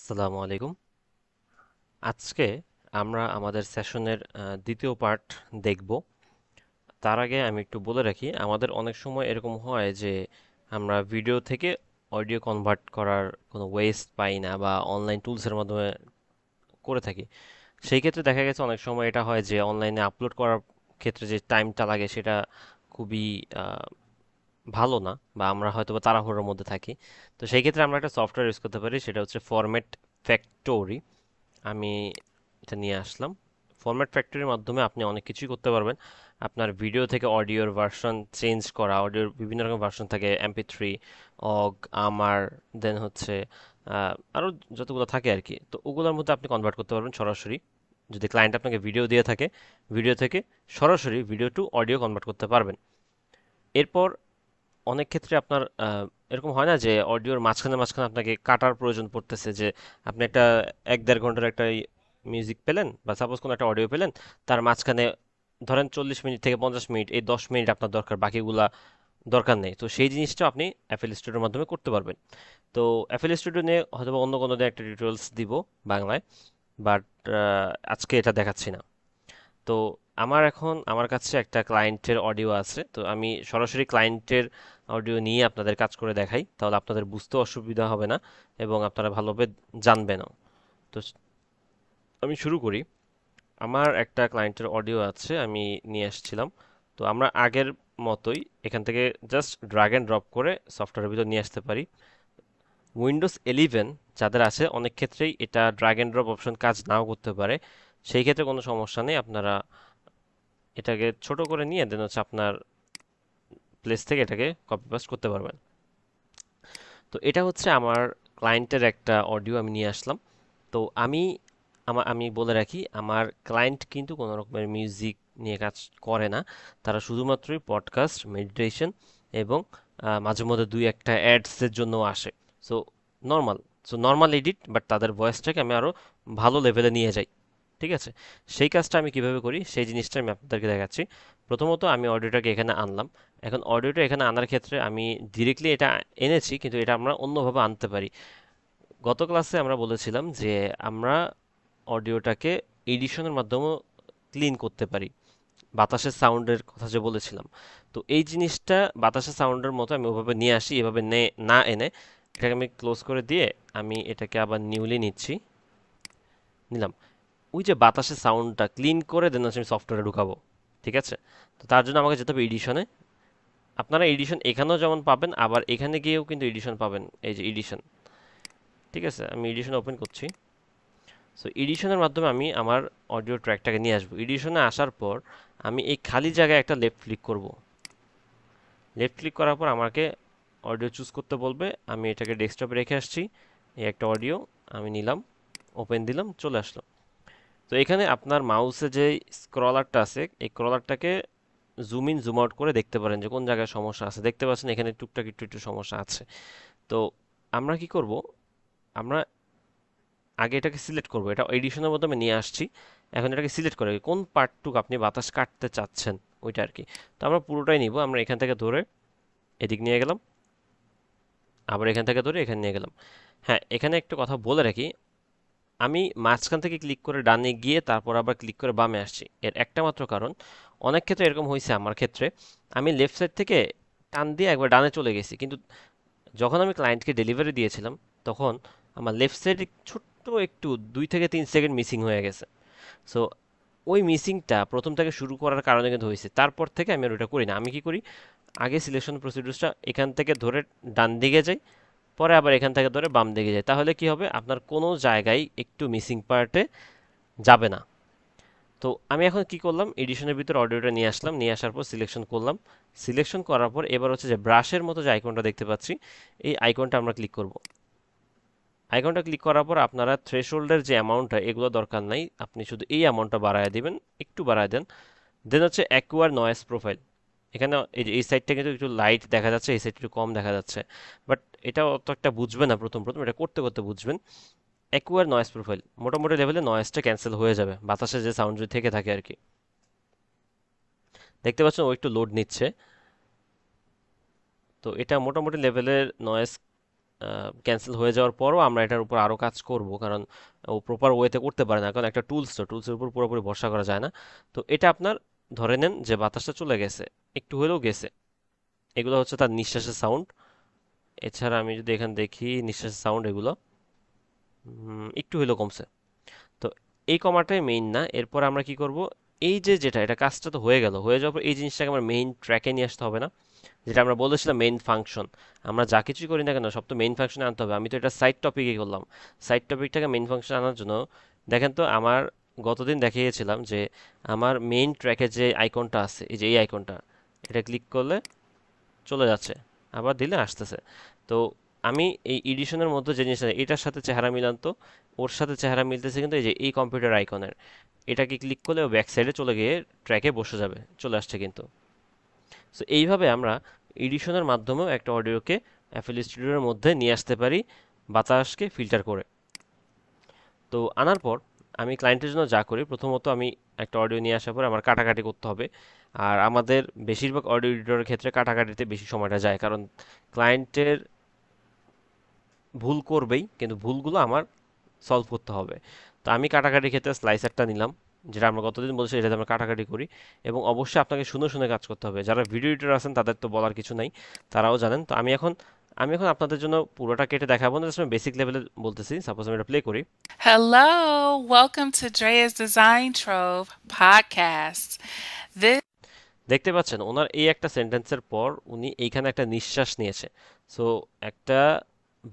আসসালামু আলাইকুম। আজকে আমরা আমাদের সেশনের দ্বিতীয় পার্ট দেখব। তার আগে আমি একটু বলে রাখি, আমাদের অনেক সময় এরকম হয় যে আমরা ভিডিও থেকে অডিও কনভার্ট করার কোনো ওয়েস্ট পাই না বা অনলাইন টুলসের মাধ্যমে করে থাকি। সেই ক্ষেত্রে দেখা গেছে অনেক সময় এটা হয় যে অনলাইনে আপলোড করার ক্ষেত্রে যে টাইমটা লাগে সেটা খুবই আহ, ভালো না, বা আমরা হয়তো বা তাড়াহুড়োর মধ্যে থাকি। তো সেই ক্ষেত্রে আমরা একটা সফটওয়্যার ইউজ করতে পারি, সেটা হচ্ছে ফরম্যাট ফ্যাক্টরি। আমি এটা নিয়ে আসলাম। ফরম্যাট ফ্যাক্টরির মাধ্যমে আপনি অনেক কিছুই করতে পারবেন। আপনার ভিডিও থেকে অডিওর ভার্সন চেঞ্জ করা, অডিওর বিভিন্ন রকম ভার্সন থাকে, MP3, অগ, আমার, দেন হচ্ছে আরও যতগুলো থাকে আর কি, তো ওগুলোর মধ্যে আপনি কনভার্ট করতে পারবেন সরাসরি। যদি ক্লায়েন্ট আপনাকে ভিডিও দিয়ে থাকে, ভিডিও থেকে সরাসরি ভিডিও টু অডিও কনভার্ট করতে পারবেন। এরপর অনেক ক্ষেত্রে আপনার এরকম হয় না যে অডিওর মাঝখানে মাঝখানে আপনাকে কাটার প্রয়োজন পড়তেছে, যে আপনি একটা 1-1.5 ঘন্টার একটা মিউজিক পেলেন বা সাপোজ কোনো একটা অডিও পেলেন, তার মাঝখানে ধরেন 40 মিনিট থেকে 50 মিনিট, এই 10 মিনিট আপনার দরকার, বাকিগুলা দরকার নেই। তো সেই জিনিসটা আপনি এফএল স্টুডিওর মাধ্যমে করতে পারবেন। তো এফএল স্টুডিও নিয়ে হয়তো বা অন্য কোনো দিন একটা টিউটোরিয়ালস দিব বাংলায়, বাট আজকে এটা দেখাচ্ছি না। তো আমার কাছে একটা ক্লায়েন্টের অডিও আছে, তো আমি সরাসরি ক্লায়েন্টের অডিও নিয়ে আপনাদের কাজ করে দেখাই, তাহলে আপনাদের বুঝতে অসুবিধা হবে না এবং আপনারা ভালোভাবে জানবেনও। তো আমি শুরু করি। আমার একটা ক্লায়েন্টের অডিও আছে, আমি নিয়ে এসেছিলাম। তো আমরা আগের মতোই এখান থেকে জাস্ট ড্রাগ অ্যান্ড ড্রপ করে সফটওয়্যারের ভিতর নিয়ে আসতে পারি। উইন্ডোজ 11 যাদের আছে, অনেক ক্ষেত্রেই এটা ড্রাগ অ্যান্ড ড্রপ অপশন কাজ নাও করতে পারে। সেই ক্ষেত্রে কোনো সমস্যা নেই, আপনারা এটাকে ছোট করে নিয়ে দেন হচ্ছে আপনার প্লেস থেকে এটাকে কপি পেস্ট করতে পারবেন। তো এটা হচ্ছে আমার ক্লায়েন্টের একটা অডিও আমি নিয়ে আসলাম। তো আমি বলে রাখি, আমার ক্লায়েন্ট কিন্তু কোনো রকমের মিউজিক নিয়ে কাজ করে না। তারা শুধুমাত্রই পডকাস্ট, মেডিটেশন এবং মাঝে মধ্যে দুই একটা অ্যাডসের জন্য আসে। So normal normal edit, but তাদের ভয়েসটাকে আমি আরো ভালো লেভেলে নিয়ে যাই। ঠিক আছে, সেই কাজটা আমি কিভাবে করি সেই জিনিসটা আমি আপনাদেরকে দেখাচ্ছি। প্রথমত আমি অডিওটাকে এখানে আনলাম। এখন অডিওটা এখানে আনার ক্ষেত্রে আমি ডিরেক্টলি এটা এনেছি, কিন্তু এটা আমরা অন্যভাবে আনতে পারি। গত ক্লাসে আমরা বলেছিলাম যে আমরা অডিওটাকে এডিশনের মাধ্যমে ক্লিন করতে পারি, বাতাসের সাউন্ডের কথা যে বলেছিলাম। তো এই জিনিসটা বাতাসের সাউন্ডের মতো আমি ওভাবে নিয়ে আসি, এভাবে না এনে এটাকে আমি ক্লোজ করে দিয়ে আমি এটাকে আবার নিউলি নিলাম। ওই যে বাতাসের সাউন্ডটা ক্লিন করে দেন হচ্ছে আমি সফটওয়্যারে ঢুকাবো। ঠিক আছে, তো তার জন্য আমাকে যেতে হবে এডিশনে। আপনারা এডিশন এখানেও যেমন পাবেন, আবার এখানে গিয়েও কিন্তু এডিশন পাবেন, এই যে এডিশন। ঠিক আছে, আমি এডিশন ওপেন করছি। সো এডিশনের মাধ্যমে আমি আমার অডিও ট্র্যাকটাকে নিয়ে আসবো। এডিশনে আসার পর আমি এই খালি জায়গায় একটা লেফট ক্লিক করব। লেফট ক্লিক করার পর আমাকে অডিও চুজ করতে বলবে, আমি এটাকে ডেস্কটপে রেখে আসছি। এই একটা অডিও আমি নিলাম, ওপেন দিলাম, চলে আসলো। তো এখানে আপনার মাউসে যে স্ক্রলারটা আছে, এই স্ক্রলারটাকে জুম ইন জুম আউট করে দেখতে পারেন যে কোন জায়গায় সমস্যা আছে। দেখতে পাচ্ছেন এখানে টুকটাক একটু একটু সমস্যা আছে। তো আমরা কি করব, আমরা আগে এটাকে সিলেক্ট করব, এটা এডিশনের মাধ্যমে নিয়ে আসছি। এখন এটাকে সিলেক্ট করে কোন পার্টটুকু আপনি বাতাস কাটতে চাচ্ছেন ওইটা আর কি। তো আমরা পুরোটাই নিব, আমরা এখান থেকে ধরে এদিক নিয়ে গেলাম, আবার এখান থেকে ধরে এখানে নিয়ে গেলাম। হ্যাঁ, এখানে একটা কথা বলে রাখি, আমি মাঝখান থেকে ক্লিক করে ডানে গিয়ে তারপর আবার ক্লিক করে বামে আসছি, এর একটা মাত্র কারণ, অনেক ক্ষেত্রে এরকম হয়েছে আমার ক্ষেত্রে, আমি লেফট সাইড থেকে টান দিয়ে একবার ডানে চলে গেছি, কিন্তু যখন আমি ক্লায়েন্টকে ডেলিভারি দিয়েছিলাম তখন আমার লেফট সাইডে ছোট্ট একটু 2 থেকে 3 সেকেন্ড মিসিং হয়ে গেছে। সো ওই মিসিংটা প্রথম থেকে শুরু করার কারণে কিন্তু হয়েছে, তারপর থেকে আমি আর ওটা করি না। আমি কি করি, আগে সিলেকশন প্রসিডিউরটা এখান থেকে ধরে ডান দিকে যাই, পরে আবার এখান থেকে ধরে বাম দিকে যাই, তাহলে কি হবে, আপনার কোনো জায়গায় একটু মিসিং পার্টে যাবে না। তো আমি এখন কি করলাম, এডিশনের ভিতর অডিওটা নিয়ে আসলাম, নিয়ে আসার পর সিলেকশন করলাম। সিলেকশন করার পর এবার হচ্ছে যে ব্রাশের মতো যে আইকনটা দেখতে পাচ্ছি, এই আইকনটা আমরা ক্লিক করব। আইকনটা ক্লিক করার পর আপনারা থ্রেশহোল্ডের যে অ্যামাউন্টটা, এগুলো দরকার নাই, আপনি শুধু এই অ্যামাউন্টটা বাড়ায় দিবেন, একটু বাড়ায় দেন। দেন হচ্ছে অ্যাকুয়ার নয়েজ প্রোফাইল। এখানে এই যে এই সাইডটা কিন্তু একটু লাইট দেখা যাচ্ছে, এই সাইডটা একটু কম দেখা যাচ্ছে, বাট এটা অত একটা বুঝবেন না প্রথম প্রথম, এটা করতে করতে বুঝবেন। অ্যাকুয়ার নয়েজ প্রোফাইল মোটামুটি লেভেলে নয়েজটা ক্যান্সেল হয়ে যাবে, বাতাসে যে সাউন্ড যদি থেকে থাকে আর কি। দেখতে পাচ্ছেন ও একটু লোড নিচ্ছে। তো এটা মোটামুটি লেভেলের নয়েজ ক্যান্সেল হয়ে যাওয়ার পরও আমরা এটার উপর আরো কাজ করব, কারণ ও প্রপার ওয়েতে করতে পারে না, কারণ একটা টুলস, তো টুলসের উপর পুরোপুরি ভরসা করা যায় না। তো এটা আপনার ধরে নেন যে বাতাসটা চলে গেছে, একটু হলেও গেছে, এগুলো হচ্ছে তার নিঃশ্বাসের সাউন্ড। এছাড়া আমি যদি এখানে দেখি নিঃশ্বাসের সাউন্ড, এগুলো একটু হলেও কমছে। তো এই কমাটাই মেইন না, এরপর আমরা কি করব, এই যে যেটা এটা কাজটা তো হয়ে গেল, হয়ে যাওয়ার পর এই জিনিসটাকে আমরা মেইন ট্র্যাকে নিয়ে আসতে হবে না, যেটা আমরা বলেছিলাম মেইন ফাংশন। আমরা যা কিছুই করি না কেন সব তো মেইন ফাংশনে আনতে হবে। আমি তো এটা সাইড টপিকে করলাম, সাইড টপিকটাকে মেইন ফাংশনে আনার জন্য দেখেন তো আমার গতদিন দেখিয়েছিলাম যে আমার মেইন ট্র্যাকে যে আইকনটা আছে, এই যে এই আইকনটা, এটা ক্লিক করলে চলে যাচ্ছে, আবার দিলে আসতেছে। তো আমি এই এডিশনের মধ্যে যে জিনিসটা এটার সাথে চেহারা মিলান, তো ওর সাথে চেহারা মিলতেছে কিন্তু এই যে এই কম্পিউটার আইকনের, এটাকে ক্লিক করলে ও ব্যাক সাইডে চলে গিয়ে ট্র্যাকে বসে যাবে, চলে আসছে কিন্তু। সো এইভাবে আমরা এডিশনের মাধ্যমেও একটা অডিওকে এফএল স্টুডিওর মধ্যে নিয়ে আসতে পারি, বাতাসকে ফিল্টার করে। তো আনার পর আমি ক্লায়েন্টের জন্য যা করি, প্রথমত আমি একটা অডিও নিয়ে আসার পর আমার কাটাকাটি করতে হবে। আর আমাদের বেশিরভাগ অডিও এডিটরের ক্ষেত্রে কাটাকাটিতে বেশি সময়টা যায়, কারণ ক্লায়েন্টের ভুল করবেই, কিন্তু ভুলগুলো আমার সলভ করতে হবে। তো আমি কাটাকাটির ক্ষেত্রে স্লাইসারটা নিলাম, যেটা আমরা গতদিন বলছি, এটাতে আমরা কাটাকাটি করি। এবং অবশ্যই আপনাকে শুনে শুনে কাজ করতে হবে, যারা ভিডিও এডিটর আছেন তাদের তো বলার কিছু নাই, তারাও জানেন। তো আমি এখন আপনাদের জন্য পুরোটা কেটে দেখাবো না, বেসিক লেভেলে বলতেছি। সাপোজ আমি এটা প্লে করি। Hello, welcome to Drea's Design Trove podcast. This দেখতে পাচ্ছেন ওনার এই একটা সেন্টেন্সের পর উনি এইখানে একটা নিঃশ্বাস নিয়েছে। সো একটা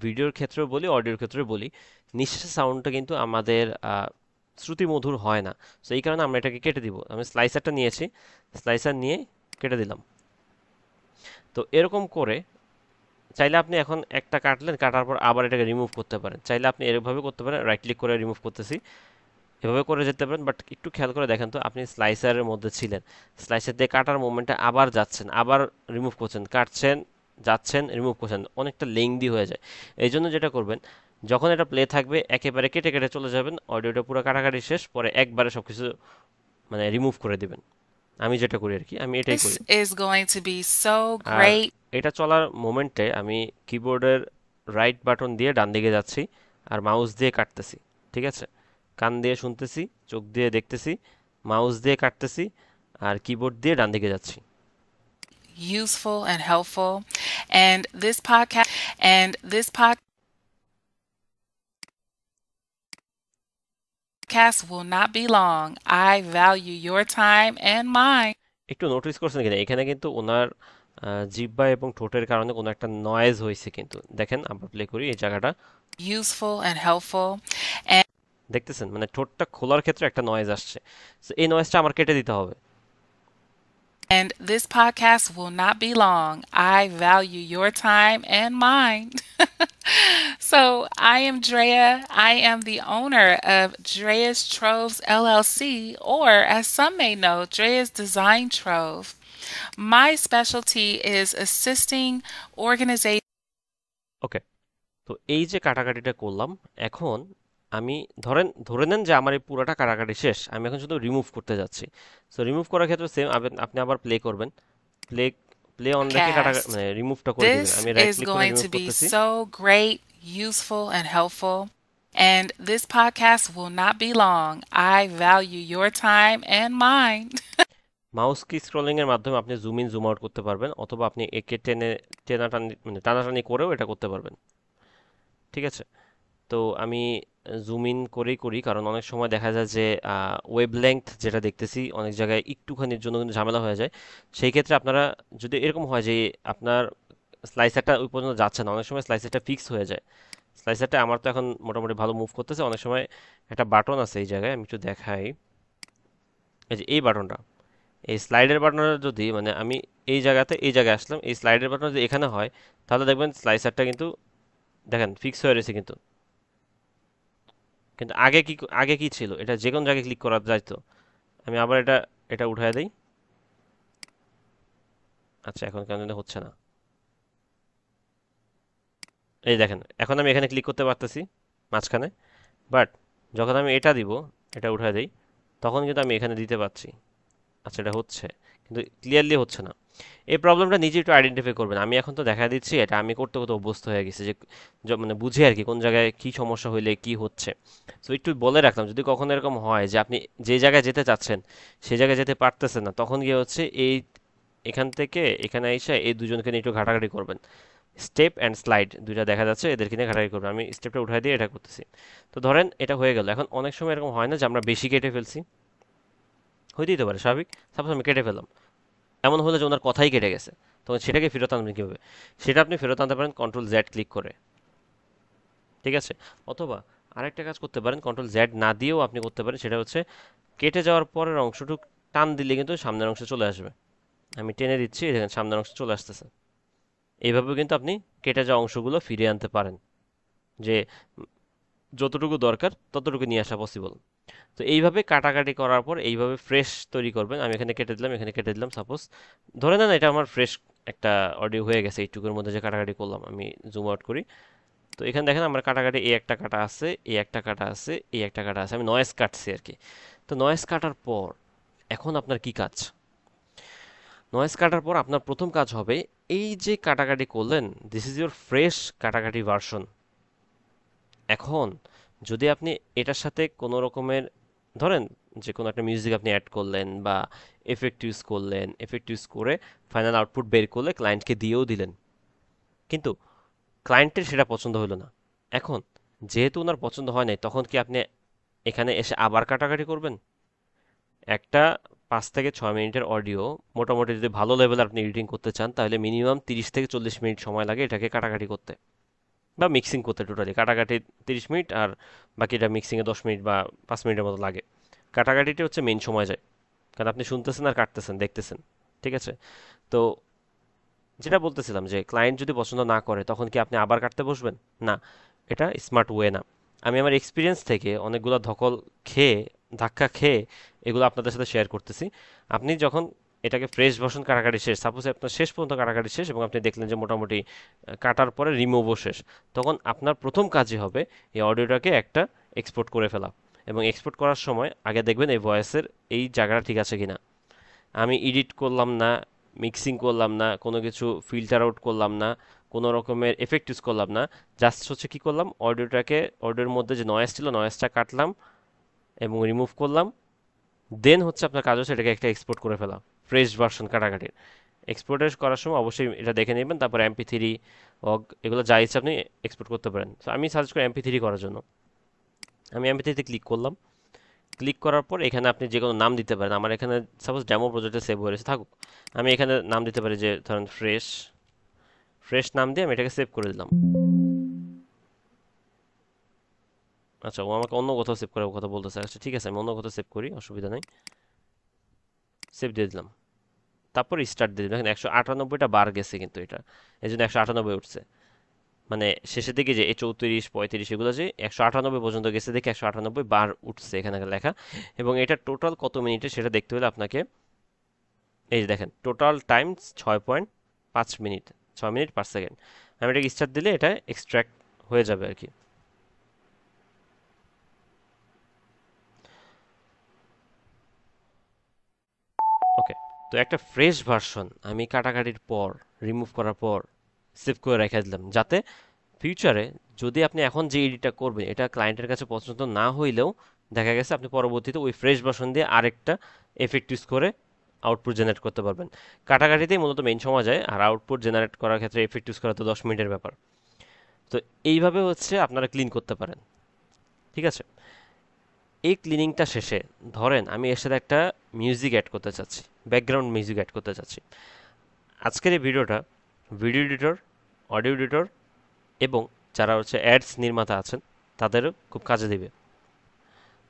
ভিডিওর ক্ষেত্রেও বলি, অডিওর ক্ষেত্রেও বলি, নিঃশ্বাসের সাউন্ডটা কিন্তু আমাদের শ্রুতিমধুর হয় না। সো এই কারণে আমরা এটাকে কেটে দিব। আমি স্লাইসারটা নিয়েছি, স্লাইসার নিয়ে কেটে দিলাম। তো এরকম করে চাইলে আপনি এখন একটা কাটলেন, কাটার পর আবার এটাকে রিমুভ করতে পারেন। চাইলে আপনি এরভাবে করতে পারেন, রাইট ক্লিক করে রিমুভ করতেছি, এভাবে করে যেতে পারেন। বাট একটু খেয়াল করে দেখেন তো, আপনি স্লাইসারের মধ্যে ছিলেন, স্লাইসার দিয়ে কাটার মোমেন্টে আবার যাচ্ছেন, আবার রিমুভ করছেন, কাটছেন, যাচ্ছেন, রিমুভ করছেন, অনেকটা লেংদি হয়ে যায়। এই জন্য যেটা করবেন, যখন এটা প্লে থাকবে একেবারে কেটে কেটে চলে যাবেন, অডিওটা পুরো কাটাকাটি শেষ, পরে একবারে সব কিছু মানে রিমুভ করে দিবেন। আমি যেটা করি আর কি, আমি এটাই করি। is going to be so R great. এটা চলার মোমেন্টে আমি কিবোর্ডের রাইট বাটন দিয়ে ডান দিকে যাচ্ছি, আর মাউস দিয়ে কাটতেছি। ঠিক আছে, কান দিয়ে শুনতেছি, চোখ দিয়ে দেখতেছি, মাউস দিয়ে কাটতেছি, আর কিবোর্ড দিয়ে ডান দিকে যাচ্ছি। Useful and helpful. And this podcast will not be long. I value your time and mine. একটু নোটিস করছেন কিনা, এখানে কিন্তু ওনার জিহ্বা এবং ঠোঁটের কারণে কোনো একটা নয়েজ হয়েছে, কিন্তু দেখেন আবার প্লে করি এই জায়গাটা, Useful and helpful. And দেখতেছেন মানে ঠোঁটটা খোলার ক্ষেত্রে একটা নয়েজ আসছে। So এই নয়েজটা আমার কেটে দিতে হবে। and this podcast will not be long. I value your time and mine. So I am Drea. I am the owner of Drea's Troves LLC, or as some may know, Drea's Design Trove. My specialty is assisting organizations. ওকে, তো এই যে কাটাকাটিটা করলাম, এখন আমি ধরে নেন যে আমার এই পুরোটা কাটাকাটি শেষ, আমি এখন শুধু রিমুভ করতে যাচ্ছি। সো রিমুভ করার ক্ষেত্রে সেম, আপনি আবার প্লে করবেন, প্লে প্লে অন রেখে মানে রিমুভটা করে দিবেন। This আমি রাইট is ক্লিক করে going রিমুভ to be করতেছি। so great, useful, and helpful. And this podcast will not be long. I value your time and mine. Mouse কি scrolling এর মাধ্যমে আপনি জুম ইন জুম আউট করতে পারবেন, অথবা আপনি একে টেনাটানি মানে টানাটানি করেও এটা করতে পারবেন। ঠিক আছে, তো আমি জুম ইন করেই করি, কারণ অনেক সময় দেখা যায় যে ওয়েব লেংথ যেটা দেখতেছি অনেক জায়গায় একটুখানির জন্য কিন্তু ঝামেলা হয়ে যায়। সেই ক্ষেত্রে আপনারা যদি এরকম হয় যে আপনার স্লাইসারটা ওই পর্যন্ত যাচ্ছে না, অনেক সময় স্লাইসারটা ফিক্স হয়ে যায়। স্লাইসারটা আমার তো এখন মোটামুটি ভালো মুভ করতেছে, অনেক সময় একটা বাটন আছে এই জায়গায়, আমি একটু দেখাই। এই যে এই বাটনটা, এই স্লাইডের বাটনটা যদি মানে আমি এই জায়গাতে এই জায়গায় আসলাম, এই স্লাইডের বাটন যদি এখানে হয়, তাহলে দেখবেন স্লাইসারটা কিন্তু দেখেন ফিক্স হয়ে রয়েছে। কিন্তু কিন্তু আগে কি ছিল, এটা যে কোনো জায়গায় ক্লিক করা যাইতো। আমি আবার এটা এটা উঠায় দেই। আচ্ছা, এখন কেন জানি হচ্ছে না। এই দেখেন, এখন আমি এখানে ক্লিক করতে পারতেছি মাঝখানে, বাট যখন আমি এটা দিব, এটা উঠায় দেই, তখন কিন্তু আমি এখানে দিতে পারছি। আচ্ছা, এটা হচ্ছে, কিন্তু ক্লিয়ারলি হচ্ছে না। এই প্রবলেমটা নিজে একটু আইডেন্টিফাই করবেন। আমি এখন তো দেখা দিচ্ছি এটা আমি করতে করতে অভ্যস্ত হয়ে গেছি যে মানে বুঝি আর কি কোন জায়গায় কি সমস্যা হইলে কি হচ্ছে। তো একটু বলে রাখলাম যদি কখনো এরকম হয় যে আপনি যে জায়গায় যেতে চাচ্ছেন সেই জায়গায় যেতে পারতেছেন না, তখন গিয়ে হচ্ছে এখান থেকে এখানে এসে এই দুজনকে নিয়ে একটু ঘাটাঘাটি করবেন। স্টেপ অ্যান্ড স্লাইড দুইটা দেখা যাচ্ছে, এদেরকে নিয়ে ঘাটাঘাটি করবেন। আমি স্টেপটা উঠাই দিয়ে এটা করতেছি। তো ধরেন এটা হয়ে গেল। এখন অনেক সময় এরকম হয় না যে আমরা বেশি কেটে ফেলছি, হইতেই তো পারে স্বাভাবিক। সাপোজ আমি কেটে ফেললাম, এমন হলো যে ওনার কথাই কেটে গেছে, তখন সেটাকে ফেরত আনবেন কীভাবে? সেটা আপনি ফেরত আনতে পারেন কন্ট্রোল জেড ক্লিক করে, ঠিক আছে? অথবা আরেকটা কাজ করতে পারেন, কন্ট্রোল জেড না দিয়েও আপনি করতে পারেন, সেটা হচ্ছে কেটে যাওয়ার পরের অংশটুক টান দিলে কিন্তু সামনের অংশে চলে আসবে। আমি টেনে দিচ্ছি, এই দেখেন সামনের অংশে চলে আসতেছে। এইভাবেও কিন্তু আপনি কেটে যাওয়া অংশগুলো ফিরিয়ে আনতে পারেন, যে যতটুকু দরকার ততটুকু নিয়ে আসা পসিবল। তো এইভাবে কাটাকাটি করার পর এইভাবে ফ্রেশ তৈরি করবেন। আমি এখানে কেটে দিলাম, এখানে কেটে দিলাম, সাপোজ ধরে নেন এটা আমার ফ্রেশ একটা অডিও হয়ে গেছে এইটুকুর মধ্যে যে কাটাকাটি করলাম। আমি জুম আউট করি, তো এখানে দেখেন আমার কাটাকাটি এই একটা কাটা আছে, এই একটা কাটা আছে, এই একটা কাটা আছে, আমি নয়েজ কাটছি আর কি। তো নয়েজ কাটার পর এখন আপনার কি কাজ? নয়েজ কাটার পর আপনার প্রথম কাজ হবে, এই যে কাটাকাটি করলেন, দিস ইজ ইউর ফ্রেশ কাটাকাটি ভার্সন। এখন যদি আপনি এটার সাথে কোনো রকমের, ধরেন যে কোনো একটা মিউজিক আপনি অ্যাড করলেন বা এফেক্ট ইউজ করলেন, এফেক্ট ইউজ করে ফাইনাল আউটপুট বের করলে ক্লায়েন্টকে দিয়েও দিলেন, কিন্তু ক্লায়েন্টের সেটা পছন্দ হলো না। এখন যেহেতু ওনার পছন্দ হয় নাই, তখন কি আপনি এখানে এসে আবার কাটাকাটি করবেন? একটা 5 থেকে 6 মিনিটের অডিও মোটামুটি যদি ভালো লেভেলে আপনি এডিটিং করতে চান, তাহলে মিনিমাম 30 থেকে 40 মিনিট সময় লাগে এটাকে কাটাকাটি করতে বা মিক্সিং করতে। টোটালি কাটাকাটি 30 মিনিট, আর বাকিটা মিক্সিংয়ে 10 মিনিট বা 5 মিনিটের মতো লাগে। কাটাকাটিটা হচ্ছে মেইন সময় যায়, কারণ আপনি শুনতেছেন আর কাটতেছেন, দেখতেছেন, ঠিক আছে? তো যেটা বলতেছিলাম যে ক্লায়েন্ট যদি পছন্দ না করে, তখন কি আপনি আবার কাটতে বসবেন? না, এটা স্মার্ট ওয়ে না। আমি আমার এক্সপিরিয়েন্স থেকে অনেকগুলো ধকল খেয়ে, ধাক্কা খেয়ে এগুলো আপনাদের সাথে শেয়ার করতেছি। আপনি যখন এটাকে ফ্রেশ ভার্সন কাটাকাটি শেষ, সাপোজ আপনার শেষ পর্যন্ত কাটাকাটি শেষ এবং আপনি দেখলেন যে মোটামুটি কাটার পরে রিমুভও শেষ, তখন আপনার প্রথম কাজই হবে এই অডিওটাকে একটা এক্সপোর্ট করে ফেলা। এবং এক্সপোর্ট করার সময় আগে দেখবেন এই ভয়েসের এই জায়গাটা ঠিক আছে কিনা। আমি এডিট করলাম না, মিক্সিং করলাম না, কোনো কিছু ফিল্টার আউট করলাম না, কোনো রকমের এফেক্ট ইউজ করলাম না। জাস্ট হচ্ছে কি করলাম, অডিওর মধ্যে যে নয়েজ ছিল নয়েজটা কাটলাম এবং রিমুভ করলাম। দেন হচ্ছে আপনার কাজ হচ্ছে এটাকে একটা এক্সপোর্ট করে ফেলা, ফ্রেশ ভার্সন কাটাকাটির। এক্সপোর্ট করার সময় অবশ্যই এটা দেখে নেবেন, তারপর MP3 অগ এগুলো যা ইচ্ছা আপনি এক্সপোর্ট করতে পারেন। তো আমি সাজেস্ট করি MP3 করার জন্য। আমি MP3-তে ক্লিক করলাম। ক্লিক করার পর এখানে আপনি যে কোনো নাম দিতে পারেন। আমার এখানে সাপোজ ডেমো প্রজেক্টে সেভ হয়ে রয়েছে, থাকুক। আমি এখানে নাম দিতে পারি যে ধরেন ফ্রেশ, ফ্রেশ নাম দিয়ে আমি এটাকে সেভ করে দিলাম। আচ্ছা, ও আমাকে অন্য কোথাও সেভ করার কথা বলতেছে। আচ্ছা ঠিক আছে, আমি অন্য কোথাও সেভ করি, অসুবিধা নেই। সেভ দিয়ে দিলাম, তারপর স্টার্ট দিয়ে দিলাম। দেখেন 198টা বার গেছে কিন্তু এটা, এই জন্য 198 উঠছে। মানে শেষের দিকে যে এই 34 35 এগুলো যে 198 পর্যন্ত গেছে, দেখে 198 বার উঠছে এখানে লেখা। এবং এটা টোটাল কত মিনিটে সেটা দেখতে হলে আপনাকে এই যে দেখেন total time 6.5 minute, 6 minute 5 second. আমি এটাকে স্টার্ট দিলে এটা এক্সট্রাক্ট হয়ে যাবে আর কি। ওকে, তো একটা ফ্রেশ ভার্সন আমি কাটাকাটির পর, রিমুভ করার পর সেভ করে রেখে দিলাম, যাতে ফিউচারে যদি আপনি এখন যে এডিটটা করবেন এটা ক্লায়েন্টের কাছে পছন্দ না হইলেও দেখা গেছে আপনি পরবর্তীতে ওই ফ্রেশ ভার্সন দিয়ে আরেকটা এফেক্ট ইউজ করে আউটপুট জেনারেট করতে পারবেন। কাটাকাটিতেই মূলত মেইন সময় যায়, আর আউটপুট জেনারেট করার ক্ষেত্রে এফেক্ট ইউজ করা তো 10 মিনিটের ব্যাপার। তো এইভাবে হচ্ছে আপনারা ক্লিন করতে পারেন, ঠিক আছে? এই ক্লিনিংটা শেষে ধরেন আমি এর সাথে একটা মিউজিক অ্যাড করতে চাচ্ছি, ব্যাকগ্রাউন্ড মিউজিক অ্যাড করতে চাচ্ছি। আজকের এই ভিডিওটা ভিডিও এডিটর, অডিও এডিটর এবং যারা হচ্ছে অ্যাডস নির্মাতা আছেন তাদেরও খুব কাজে দিবে।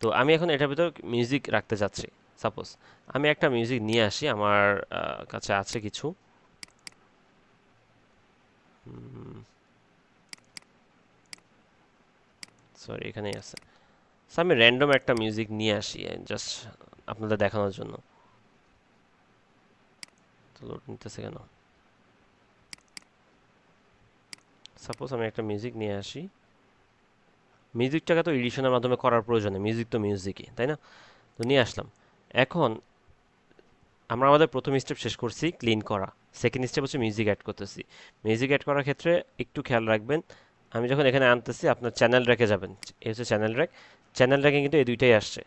তো আমি এখন এটার ভিতর মিউজিক রাখতে চাচ্ছি। সাপোজ আমি একটা মিউজিক নিয়ে আসি, আমার কাছে আছে কিছু। সরি, এখানেই আছে। So, আমি র্যান্ডম একটা মিউজিক নিয়ে আসি জাস্ট আপনাদের দেখানোর জন্য। তো লোড নিতেছে কেন? সাপোজ আমি একটা মিউজিক নিয়ে আসি। মিউজিকটাকে তো এডিশনের মাধ্যমে করার প্রয়োজন নেই, মিউজিক তো মিউজিকই, তাই না? তো নিয়ে আসলাম। এখন আমরা আমাদের প্রথম স্টেপ শেষ করছি ক্লিন করা। সেকেন্ড স্টেপ হচ্ছে মিউজিক অ্যাড করতেছি। মিউজিক অ্যাড করার ক্ষেত্রে একটু খেয়াল রাখবেন, আমি যখন এখানে আনতেছি আপনার চ্যানেল র্যাকে যাবেন, এই হচ্ছে চ্যানেল র্যাক। চ্যানেল র্যাকে কিন্তু এই দুইটাই আসছে,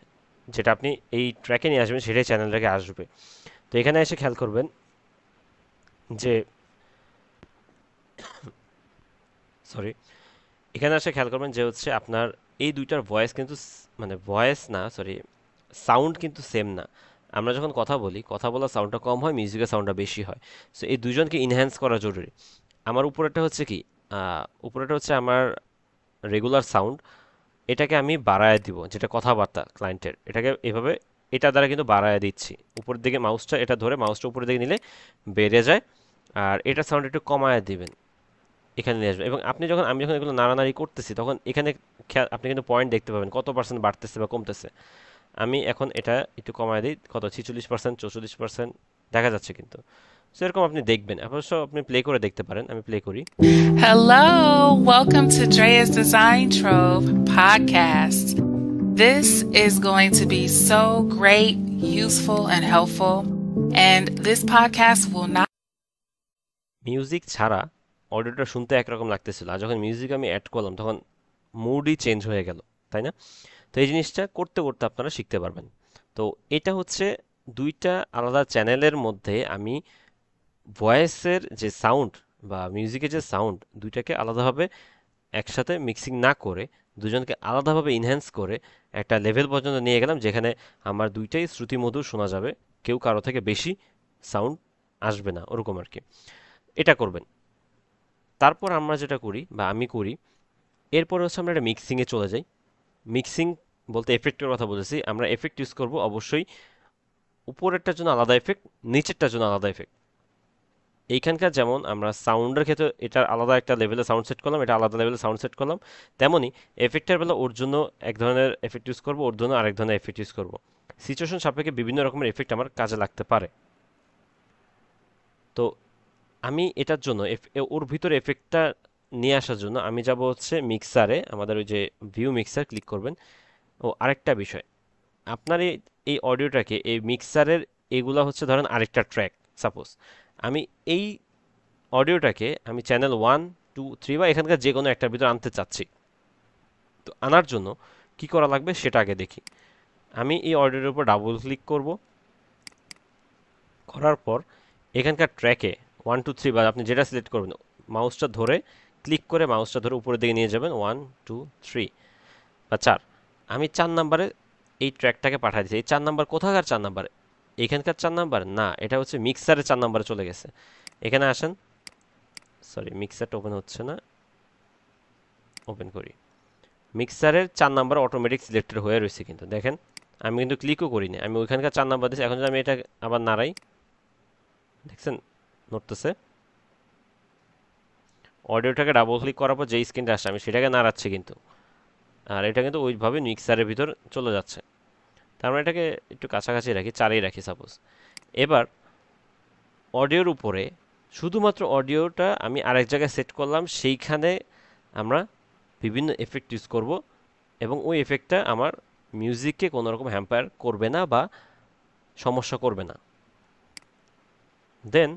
যেটা আপনি এই ট্র্যাকে নিয়ে আসবেন সেটাই চ্যানেল র্যাকে আসবে। তো এখানে এসে খেয়াল করবেন যে, সরি, এখানে এসে খেয়াল করবেন যে হচ্ছে আপনার এই দুইটার ভয়েস কিন্তু মানে ভয়েস না, সরি, সাউন্ড কিন্তু সেম না। আমরা যখন কথা বলি, কথা বলার সাউন্ডটা কম হয়, মিউজিকের সাউন্ডটা বেশি হয়। সো এই দুজনকে ইনহ্যান্স করা জরুরি। আমার উপরেরটা হচ্ছে কি, উপরেরটা হচ্ছে আমার রেগুলার সাউন্ড, এটাকে আমি বাড়ায় দিব, যেটা কথাবার্তা ক্লায়েন্টের, এটাকে এভাবে এটা দ্বারা কিন্তু বাড়ায় দিচ্ছি। উপরের দিকে মাউসটা, এটা ধরে মাউসটা উপরের দিকে নিলে বেড়ে যায়। আর এটা সাউন্ড একটু কমায় দিবেন, এখানে নিয়ে আসবেন। এবং আপনি যখন, আমি যখন এগুলো নাড়ানাড়ি করতেছি তখন এখানে আপনি কিন্তু পয়েন্ট দেখতে পাবেন কত পার্সেন্ট বাড়তেছে বা কমতেছে। আমি এখন এটা একটু কমায় দিই, কত 46%, 44% দেখা যাচ্ছে কিন্তু। সেরকম আপনি দেখবেন, অবশ্য আপনি প্লে করে দেখতে পারেন। আমি প্লে করি। Hello, welcome to Drea's Design Trove podcast. This is going to be so great, useful, and helpful. And this podcast will not. Music ছাড়া অডিওটা শুনতে একরকম লাগতেছিল, আর যখন মিউজিক আমি অ্যাড করলাম তখন মুডই চেঞ্জ হয়ে গেল, তাই না? তো এই জিনিসটা করতে করতে আপনারা শিখতে পারবেন। তো এটা হচ্ছে দুইটা আলাদা চ্যানেলের মধ্যে আমি ভয়েসের যে সাউন্ড বা মিউজিকের যে সাউন্ড, দুইটাকে আলাদাভাবে একসাথে মিক্সিং না করে দুজনকে আলাদাভাবে ইনহ্যান্স করে একটা লেভেল পর্যন্ত নিয়ে গেলাম, যেখানে আমার দুইটাই শ্রুতিমধুর শোনা যাবে, কেউ কারো থেকে বেশি সাউন্ড আসবে না, ওরকম আর কি। এটা করবেন। তারপর আমরা যেটা করি বা আমি করি, এরপরে হচ্ছে আমরা একটা মিক্সিংয়ে চলে যাই। মিক্সিং বলতে এফেক্টের কথা বলেছি, আমরা এফেক্ট ইউজ করব অবশ্যই। উপরেরটার জন্য আলাদা এফেক্ট, নিচেরটার জন্য আলাদা এফেক্ট। এইখানকার যেমন আমরা সাউন্ডের ক্ষেত্রে এটার আলাদা একটা লেভেলে সাউন্ড সেট করলাম, এটা আলাদা লেভেলে সাউন্ড সেট করলাম, তেমনি এফেক্টের বেলা ওর জন্য এক ধরনের এফেক্ট ইউজ করব, ওর জন্য আরেক ধরনের এফেক্ট ইউজ করব। সিচুয়েশন সাপেক্ষে বিভিন্ন রকমের এফেক্ট আমার কাজে লাগতে পারে। তো আমি এটার জন্য ওর ভিতরে এফেক্টটা নিয়ে আসার জন্য আমি যাব হচ্ছে মিক্সারে, আমাদের ওই যে ভিউ মিক্সার ক্লিক করবেন। ও আরেকটা বিষয়, আপনার এই অডিওটাকে এই মিক্সারের, এগুলা হচ্ছে ধরেন আরেকটা ট্র্যাক, সাপোজ আমি এই অডিওটাকে আমি চ্যানেল 1, 2, 3 বা এখানকার যে কোনো একটার ভিতরে আনতে চাচ্ছি। তো আনার জন্য কি করা লাগবে সেটা আগে দেখি। আমি এই অডিওর উপর ডাবল ক্লিক করব, করার পর এখানকার ট্র্যাকে 1, 2, 3 বা আপনি যেটা সিলেক্ট করবেন, মাউসটা ধরে ক্লিক করে মাউসটা ধরে উপরের দিকে নিয়ে যাবেন, 1, 2, 3 বা 4। আমি 4 নাম্বারে এই ট্র্যাকটাকে পাঠিয়ে দিচ্ছি। এই 4 নাম্বার কোথাকার 4 নাম্বার? এখানকার 4 নাম্বার না, এটা হচ্ছে মিক্সারের 4 নাম্বারে চলে গেছে। এখানে আসেন, সরি মিক্সারটা ওপেন হচ্ছে না, ওপেন করি। মিক্সারের 4 নাম্বার অটোমেটিক সিলেক্টেড হয়ে রয়েছে, কিন্তু দেখেন আমি কিন্তু ক্লিকও করিনি, আমি ওইখানকার 4 নাম্বার দিয়েছি। এখন যদি আমি এটা আবার নাড়াই, দেখছেন নড়তেছে। অডিওটাকে ডাবল ক্লিক করার পর যে স্ক্রিনটা আসছে আমি সেটাকে নাড়াচ্ছি কিন্তু, আর এটা কিন্তু ওইভাবে মিক্সারের ভিতর চলে যাচ্ছে। তার মানে এটাকে একটু কাছাকাছি রাখি, 4এই রাখি সাপোজ। এবার অডিওর উপরে শুধুমাত্র অডিওটা আমি আরেক জায়গায় সেট করলাম, সেইখানে আমরা বিভিন্ন এফেক্ট ইউজ করব, এবং ওই এফেক্টটা আমার মিউজিককে কোনো রকম হ্যাম্পার করবে না বা সমস্যা করবে না। দেন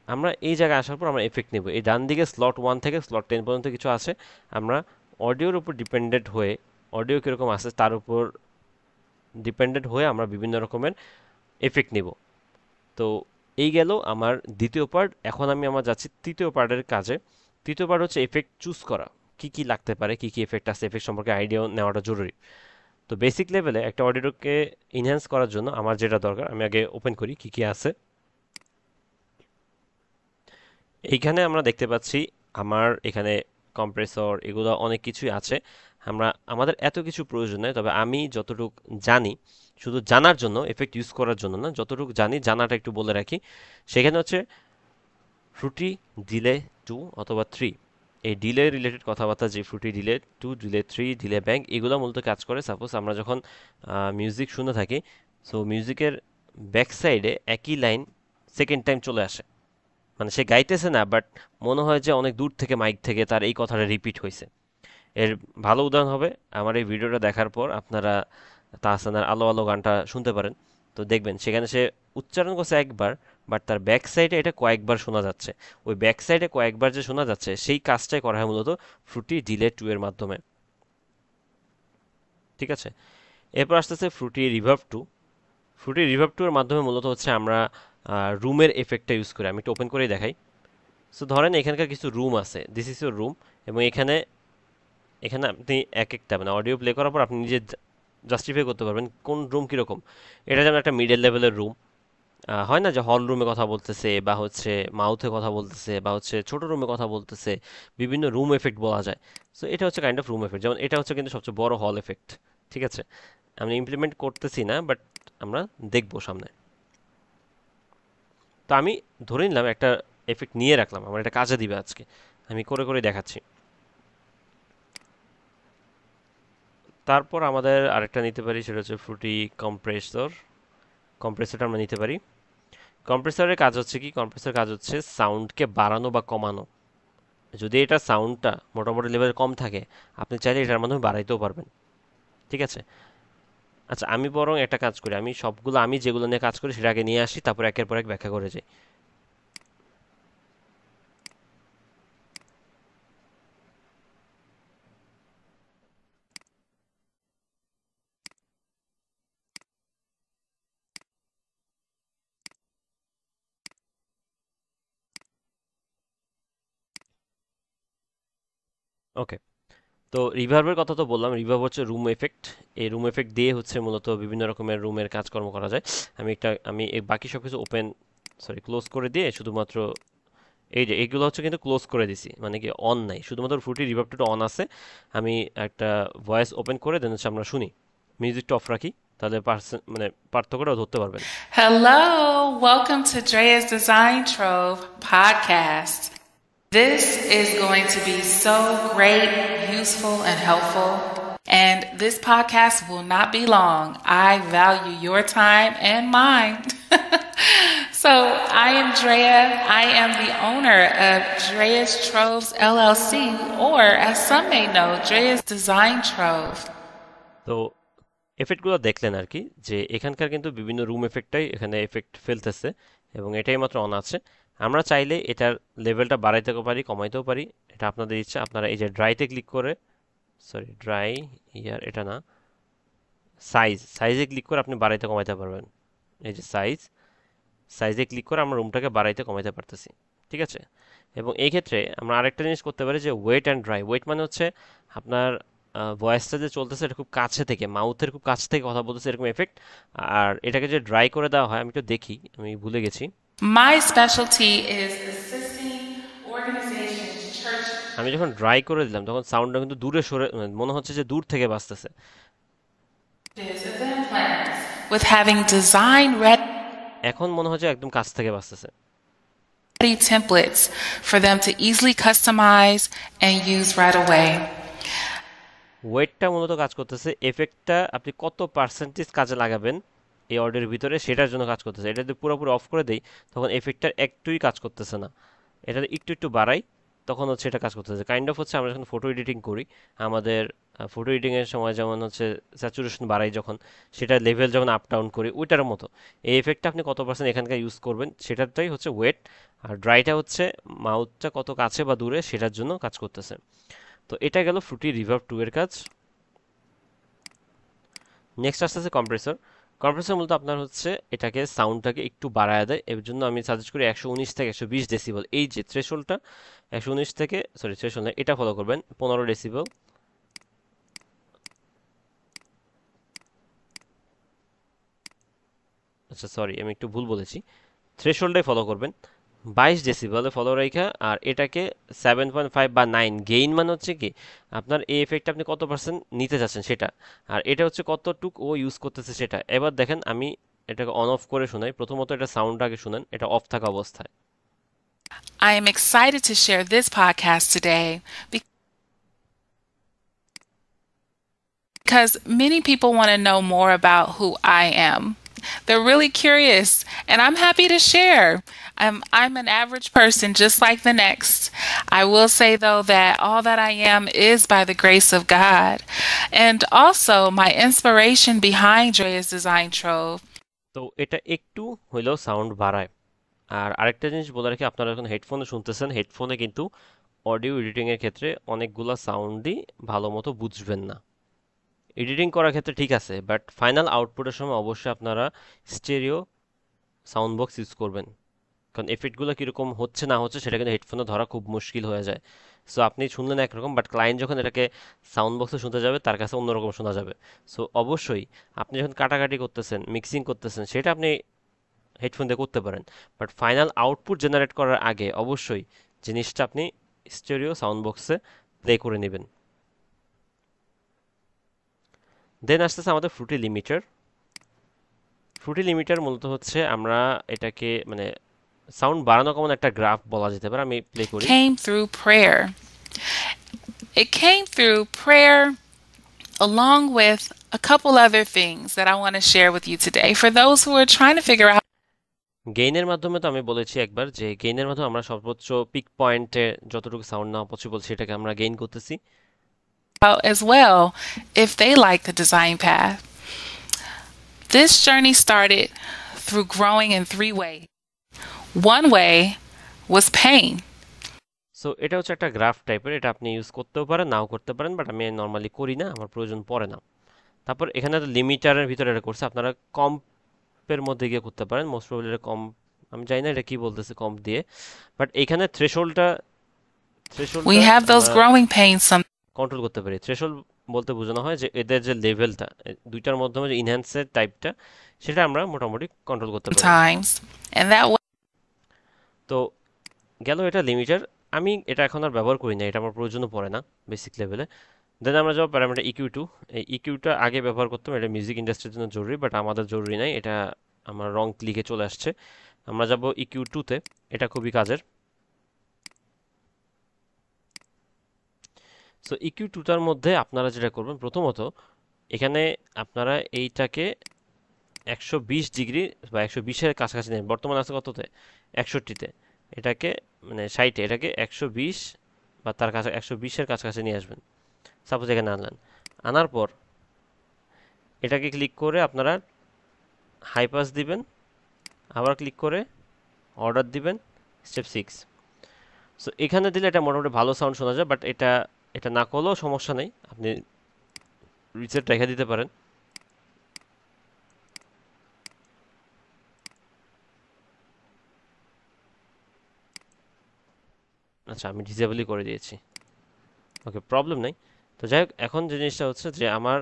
আমরা এই জায়গায় আসার পর আমরা এফেক্ট নেব। এই ডান দিকে স্লট 1 থেকে স্লট 10 পর্যন্ত কিছু আছে, আমরা অডিওর উপর ডিপেন্ডেন্ট হয়ে, অডিও কীরকম আছে তার উপর ডিপেন্ডেন্ট হয়ে আমরা বিভিন্ন রকমের এফেক্ট নিব। তো এই গেল আমার দ্বিতীয় পার্ট। এখন আমি আমার যাচ্ছি তৃতীয় পার্টের কাজে। তৃতীয় পার্ট হচ্ছে এফেক্ট চুজ করা, কি কি লাগতে পারে, কি কি এফেক্ট আছে, এফেক্ট সম্পর্কে আইডিয়া নেওয়াটা জরুরি। তো বেসিক লেভেলে একটা অডিওকে ইনহ্যান্স করার জন্য আমার যেটা দরকার, আমি আগে ওপেন করি কি কি আছে। এইখানে আমরা দেখতে পাচ্ছি আমার এখানে কম্প্রেসর, এগুলো অনেক কিছুই আছে। আমাদের এত কিছু প্রয়োজন নেই, তবে আমি যতটুকু জানি, শুধু জানার জন্য, এফেক্ট ইউজ করার জন্য না, যতটুকু জানি জানাটা একটু বলে রাখি। সেখানে হচ্ছে ফ্রুটি ডিলে 2 অথবা 3, এই ডিলে রিলেটেড কথাবার্তা, যে Frooti delay 2, delay 3, delay bank, এগুলো মূলত কাজ করে সাপোজ আমরা যখন মিউজিক শুনে থাকি। সো মিউজিকের ব্যাক সাইডে একই লাইন সেকেন্ড টাইম চলে আসে, মানে সে গাইতেছে না, বাট মনে হয় যে অনেক দূর থেকে মাইক থেকে তার এই কথাটা রিপিট হয়েছে। এর ভালো উদাহরণ হবে আমার এই ভিডিওটা দেখার পর আপনারা তাহসানের আলো আলো গানটা শুনতে পারেন। তো দেখবেন সেখানে সে উচ্চারণ করছে একবার, বাট তার ব্যাক সাইডে এটা কয়েকবার শোনা যাচ্ছে। ওই ব্যাক সাইডে কয়েকবার যে শোনা যাচ্ছে সেই কাজটাই করা হয় মূলত ফ্রুটি ডিলে 2 এর মাধ্যমে। ঠিক আছে, এরপর আসতেছে ফ্রুটি রিভার্ব 2। ফ্রুটি রিভার্ব 2 এর মাধ্যমে মূলত হচ্ছে আমরা রুমের এফেক্টটা ইউজ করি। আমি একটু ওপেন করেই দেখাই। সো ধরেন এখানকার কিছু রুম আছে, দিস ইজ ইউর রুম, এবং এখানে এখানে আপনি এক একটা মানে অডিও প্লে করার পর আপনি নিজে জাস্টিফাই করতে পারবেন কোন রুম কীরকম। এটা যেমন একটা মিডল লেভেলের রুম, হয় না যে হল রুমে কথা বলতেছে বা হচ্ছে মাউথে কথা বলতেছে বা হচ্ছে ছোট রুমে কথা বলতেছে, বিভিন্ন রুম এফেক্ট বলা যায়। সো এটা হচ্ছে কাইন্ড অফ রুম এফেক্ট, যেমন এটা হচ্ছে কিন্তু সবচেয়ে বড় হল এফেক্ট। ঠিক আছে, আমি ইমপ্লিমেন্ট করতেছি না, বাট আমরা দেখবো সামনে। তো আমি ধরে নিলাম একটা এফেক্ট নিয়ে রাখলাম, আমার এটা কাজে দিবে আজকে, আমি করে করে দেখাচ্ছি। তারপর আমাদের আরেকটা নিতে পারি, সেটা হচ্ছে ফ্রুটি কম্প্রেসর। কম্প্রেসরটা আমরা নিতে পারি। কম্প্রেসরের কাজ হচ্ছে কি, কম্প্রেসরের কাজ হচ্ছে সাউন্ডকে বাড়ানো বা কমানো। যদি এটা সাউন্ডটা মোটামুটি লেভেল কম থাকে, আপনি চাইলে এটার মাধ্যমে বাড়াইতেও পারবেন। ঠিক আছে, আচ্ছা আমি বরং একটা কাজ করি, আমি সবগুলো আমি যেগুলো নিয়ে কাজ করি সেটা আগে নিয়ে আসি, তারপর একের পর এক ব্যাখ্যা করে যাই। ওকে, তো রিভার্বের কথা তো বললাম, রিভার্ব হচ্ছে রুম এফেক্ট। এই রুম এফেক্ট দিয়ে হচ্ছে মূলত বিভিন্ন রকমের রুমের কাজকর্ম করা যায়। আমি এই বাকি সব কিছু ওপেন, সরি ক্লোজ করে দিয়ে শুধুমাত্র এই যে এইগুলো হচ্ছে কিন্তু ক্লোজ করে দিছি, মানে কি অন নাই, শুধুমাত্র ফ্রুটি রিভার্বটা অন আছে। আমি একটা ভয়েস ওপেন করে দেন হচ্ছে আমরা শুনি, মিউজিকটা অফ রাখি, তাহলে মানে পার্থক্যটাও ধরতে পারবেন। Hello, welcome to Drea's Design Trove podcast. This is going to be so great, useful, and helpful. And this podcast will not be long. I value your time and mine. So, I am Drea. I am the owner of Drea's Troves LLC, or as some may know, Drea's Design Trove. তো এফেক্টগুলো দেখলেন আর কি, যে এখানকার কিন্তু বিভিন্ন room এফেক্টটাই এখানে effect ফেলতেছে, এবং এটাই মাত্র অন আছে। আমরা চাইলে এটার লেভেলটা বাড়াইতেও পারি, কমাইতেও পারি, এটা আপনাদের ইচ্ছা। আপনারা এই যে ড্রাইতে ক্লিক করে, সরি ড্রাই ইয়ার এটা না, সাইজে ক্লিক করে আপনি বাড়াইতে কমাইতে পারবেন। এই যে সাইজে ক্লিক করে আমরা রুমটাকে বাড়াইতে কমাইতে পারতেছি। ঠিক আছে, এবং এই ক্ষেত্রে আমরা আরেকটা জিনিস করতে পারি, যে ওয়েট অ্যান্ড ড্রাই। ওয়েট মানে হচ্ছে আপনার ভয়েসটা যে চলতেছে এটা খুব কাছে থেকে, মাউথের খুব কাছ থেকে কথা বলতেছে, এরকম এফেক্ট। আর এটাকে যে ড্রাই করে দেওয়া হয়, আমি একটু দেখি, আমি ভুলে গেছি। My specialty is assisting organizations, churches, আমি যখন ড্রাই করে দিলাম তখন সাউন্ডটা কিন্তু দূরে সরে, মানে মনে হচ্ছে যে দূর থেকে বাজতেছে। event planners with having design ready এখন মনে হচ্ছে একদম কাছ থেকে বাজতেছে। templates for them to easily customize and use right away. ওয়েটটা মূলত কাজ করতেছে, এফেক্টটা আপনি কত পার্সেন্টেজ কাজে লাগাবেন এই অর্ডারের ভিতরে সেটার জন্য কাজ করতেছে। এটা যদি পুরোপুরি অফ করে দেই তখন এফেক্টটার একটুই কাজ করতেছে না। এটা একটু একটু বাড়াই, তখন হচ্ছে এটা কাজ করতেছে। কাইন্ড অফ হচ্ছে আমরা যখন ফটো এডিটিং করি, আমাদের ফটো এডিটিংয়ের সময় যেমন হচ্ছে স্যাচুরেশন বাড়াই যখন, সেটা লেভেল যখন আপ ডাউন করি, ওইটার মতো এই এফেক্টটা আপনি কত পার্সেন্ট এখানকার ইউজ করবেন সেটারটাই হচ্ছে ওয়েট। আর ড্রাইটা হচ্ছে মাউথটা কত কাছে বা দূরে সেটার জন্য কাজ করতেছে। তো এটা গেল ফ্রুটি রিভার্ব 2 এর কাজ। নেক্সট আসতেছে কম্প্রেসর। কম্প্রেসর মূলত আপনার হচ্ছে এটাকে সাউন্ডটাকে একটু বাড়ায় দেয়। এর জন্য আমি সাজেস্ট করি 119 থেকে 120 ডেসিবল, এই যে থ্রেশোল্ডটা 119 থেকে, সরি থ্রেশোল্ড না, এটা ফলো করবেন 15 ডেসিবল। আচ্ছা সরি, আমি একটু ভুল বলেছি, থ্রেশোল্ডে ফলো করবেন 22 ডেসিবেলে ফলো রেখা। আর এটাকে 7.5 বা 9 গেইন, মানে হচ্ছে কি আপনার এই এফেক্ট আপনি কত পার্সেন্ট নিতে চাচ্ছেন সেটা, আর এটা হচ্ছে কতটুক ও ইউজ করতেছে সেটা। এবার দেখেন আমি এটাকে অন অফ করে শোনাই। প্রথমত এটা সাউন্ড আগে শুনেন, এটা অফ থাকা অবস্থায়। I am excited to share this podcast today because many people want to know more about who I am. They're really curious, and I'm happy to share. I'm an average person just like the next. I will say, though, that all that I am is by the grace of God. And also, my inspiration behind Drea's Design Trove. তো এটা একটু হইলেও sound বাড়ায়। আর আরেকটা জিনিস বলে রাখি, আপনারা যখন হেডফোনে শুনতেছেন, হেডফোনে কিন্তু অডিও এডিটিং এর ক্ষেত্রে অনেকগুলা সাউন্ডই ভালো মতো বুঝবেন না। এডিটিং করার ক্ষেত্রে ঠিক আছে, বাট ফাইনাল আউটপুটের সময় অবশ্যই আপনারা স্টেরিও সাউন্ড বক্স ইউজ করবেন। কারণ এফেক্টগুলো কীরকম হচ্ছে না হচ্ছে সেটা কিন্তু হেডফোনে ধরা খুব মুশকিল হয়ে যায়। সো আপনি শুনলেন একরকম, বাট ক্লায়েন্ট যখন এটাকে সাউন্ড বক্সে শুনতে যাবে তার কাছে অন্যরকম শোনা যাবে। সো অবশ্যই আপনি যখন কাটাকাটি করতেছেন, মিক্সিং করতেছেন, সেটা আপনি হেডফোন দিয়ে করতে পারেন, বাট ফাইনাল আউটপুট জেনারেট করার আগে অবশ্যই জিনিসটা আপনি স্টেরিও সাউন্ড বক্সে প্লে করে নেবেন। দেন আসতেছে আমাদের ফ্রুটি লিমিটার। ফ্রুটি লিমিটার মূলত হচ্ছে আমরা এটাকে মানে সাউন্ড বাড়ানো কমন একটা গ্রাফ বলা যেতে পারে। আমি প্লে করি। Came through prayer. It came through prayer along with a couple other things that I want to share with you today for those who are trying to figure out গেইনের মাধ্যমে তো আমি বলেছি একবার যে গেইনের মাধ্যমে আমরা সর্বোচ্চ পিক পয়েন্টে যতটুকু সাউন্ড নেওয়া পসিবল সেটাকে আমরা গেইন করতেছি। as well if they like the design path. This journey started through growing in three ways. One way was pain. So এটা হচ্ছে একটা গ্রাফ টাইপের, এটা আপনি ইউজ করতেও পারেন নাও করতে পারেন, বাট আমি নর্মালি করি না, আমার প্রয়োজন পড়ে না। তারপর এখানে তো লিমিটারের ভিতরে এটা করছে, আপনারা কম্পের মধ্যে গিয়ে করতে পারেন, মোস্ট প্রবাবলি এটা কম্প, আমি জানি না এটা কি বলতেছে কম্প দিয়ে, বাট এখানে থ্রেশোল্ডটা We থ্রেশোল্ডটা have those আমরা growing pains কন্ট্রোল করতে পারি। থ্রেশোল্ড বলতে বোঝানো হয় যে এদের যে লেভেলটা, দুইটার মাধ্যমে যে ইনহ্যান্সের টাইপটা, সেটা আমরা মোটামুটি কন্ট্রোল করতে পারি। sometimes, and that way তো গেল এটা লিমিটার। আমি এটা এখন আর ব্যবহার করি না, এটা আমার প্রয়োজনও পড়ে না বেসিক লেভেলে। দেন আমরা যাবো প্যারামিটার ইকিউ টু। এই ইকিউটা আগে ব্যবহার করতাম, এটা মিউজিক ইন্ডাস্ট্রির জন্য জরুরি, বাট আমাদের জরুরি নাই, এটা আমার রং ক্লিকে চলে আসছে। আমরা যাব ইকিউ টুতে, এটা খুবই কাজের। সো ইকিউ টুটার মধ্যে আপনারা যেটা করবেন, প্রথমত এখানে আপনারা এইটাকে 120 ডিগ্রি বা 120-এর কাছাকাছি নেন। বর্তমানে আছে কততে? 61-তে। এটাকে মানে 60-এ, এটাকে 120 বা তার কাছে 120-এর কাছাকাছি নিয়ে আসবেন। সাপোজ এখানে আনলেন, আনার পর এটাকে ক্লিক করে আপনারা হাই পাস দিবেন, আবার ক্লিক করে অর্ডার দিবেন, স্টেপ 6। সো এখানে দিলে এটা মোটামুটি ভালো সাউন্ড শোনা যায়, বাট এটা এটা না করলেও সমস্যা নেই, আপনি রিসেট রেখে দিতে পারেন। আচ্ছা, আমি ডিসেবলই করে দিয়েছি, ওকে, প্রবলেম নেই। তো যাই হোক, এখন যে জিনিসটা হচ্ছে যে আমার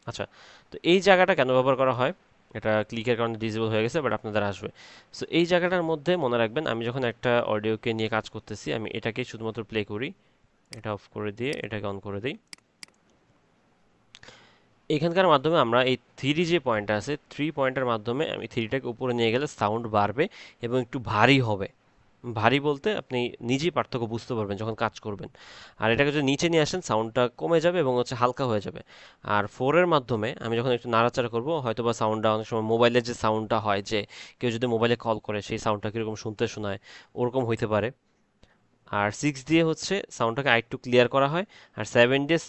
আচ্ছা, তো এই জায়গাটা কেন ব্যবহার করা হয়, এটা ক্লিকের কারণে ডিসেবল হয়ে গেছে, বাট আপনাদের আসবে। সো এই জায়গাটার মধ্যে মনে রাখবেন, আমি যখন একটা অডিওকে নিয়ে কাজ করতেছি, আমি এটাকে শুধুমাত্র প্লে করি, এটা অফ করে দিয়ে এটাকে অন করে দিই। এখানকার মাধ্যমে আমরা এই থ্রি যে পয়েন্টটা আছে, থ্রি পয়েন্টের মাধ্যমে আমি থ্রিটাকে উপরে নিয়ে গেলে সাউন্ড বাড়বে এবং একটু ভারী হবে। ভারী বলতে আপনি নিজেই পার্থক্য বুঝতে পারবেন যখন কাজ করবেন। আর এটাকে যদি নিচে নিয়ে আসেন, সাউন্ডটা কমে যাবে এবং হচ্ছে হালকা হয়ে যাবে। আর ফোরের মাধ্যমে আমি যখন একটু নাড়াচাড়া করবো, হয়তো বা সাউন্ডটা অনেক সময় মোবাইলের যে সাউন্ডটা হয়, যে কেউ যদি মোবাইলে কল করে সেই সাউন্ডটা কীরকম শুনতে শোনায়, ওরকম হইতে পারে। আর সিক্স দিয়ে হচ্ছে সাউন্ডটাকে আরেকটু ক্লিয়ার করা হয়, আর সেভেন দিয়ে